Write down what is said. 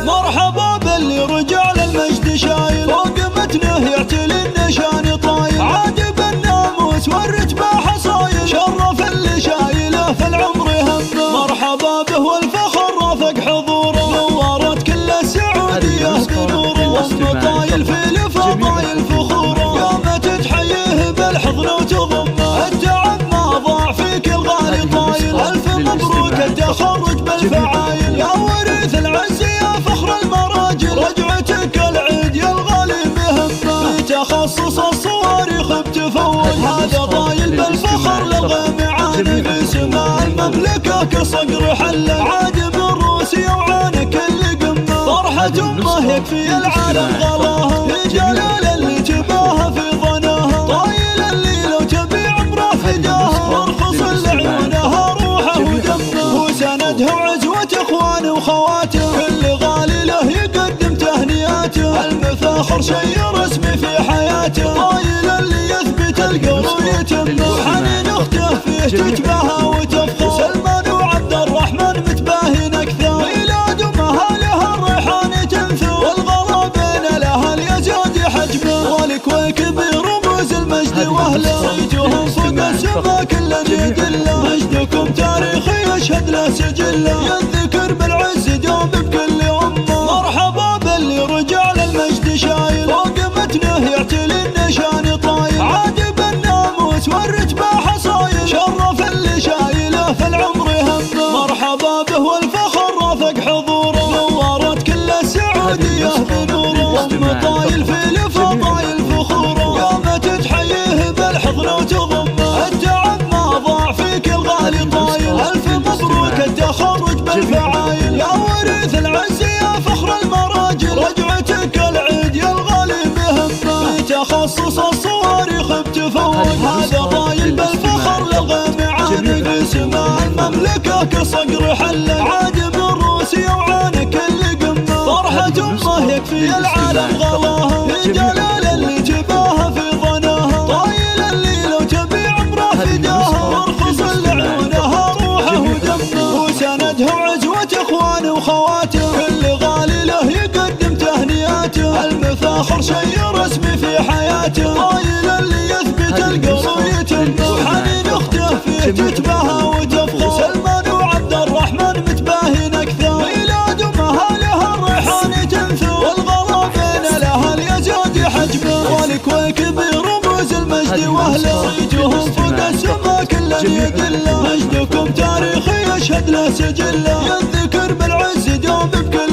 مرحبا باللي رجال المجد شايل فوق متنه يعتلي النشان طايل عاجب الناموس والرتبة حصايل شرف اللي شايله في العمر همه مرحبا به والفخر رافق حضوره نورت كل السعودية بنوره والمطايل في الفضايل فخوره يوم تتحييه بالحضن وتضمه التعب ما ضاع فيك الغالي طايل الف مبروك التخرج بالفعايل يا وريث العز يا فخر المراجل رجعتك العيد يا الغالي مهمه تخصص الصواريخ بتفوق هذا طايل بالفخر للغيم عاني في سماء المملكه كصقر حل عادم الروسي وعانك اللي قمه فرحه امه يكفي العالم غلاها جلال اللي تباها في ظناها طايل اللي لو تبي عمره فداها وارخص لعيونها روحه ودمه وسندها وعزوه اخوانه وخواته كل غالي له يقدم تهنياته المفاخر شيء رسمي في حياته طايل اللي يثبت القول ويتمه وحنين اخته فيه تتباهى وتفخر سلمان وعبد الرحمن متباهين اكثر ميلاد ومهالها الريحان تنثر والغلا بين الاهل يزاد حجمه والكويك برموز المجد واهله صيتهم فوق السما كل يدله مجدكم تاريخي يشهد له سجله يذكر بالعز دوم بكل امه مرحبا باللي رجال المجد شايل فوق متنه يعتلي النشان طايل عاجب الناموس والرتبه حصايل شرف اللي شايله في العمر همه مرحبا به والفخر رافق حضوره نورت كل السعوديه بنوره والمطايل في الفضايل فخوره يوم تتحييه بالحضن وتضمه التعب ما ضاع فيك الغالي طايل الف مبروك التخرج بالفعايل يا وريث العز يا فخر المراجل رجعتك العيد يا الغالي مهمه تخصص الصواريخ بتفوق هذا طايل بالفخر للغيم عاني في سماء المملكه كصقر حل عادم الروسي وعانك اللي قمه فرحه امه يكفي العالم غلاها جلال اللي تباها في ظناها طايل اللي لو تبي عمره فداها وارخص لعيونها روحه ودمه وسندها وعزوه اخوانه وخواته كل غالي له يقدم تهنياته المفاخر شيء رسمي في حياته طايل اللي يثبت القول ويتمه وحنين اخته فيه تتباهى وتفخر سلمان وعبد الرحمن متباهين اكثر ميلاد ومهالها الريحان تنثر والغلا بين الاهل يزاد حجمه والكويك برموز المجد واهله صيتهم فوق السما كل يدله مجدكم تاريخي يشهد له سجله يذكر بالعز دوم بكل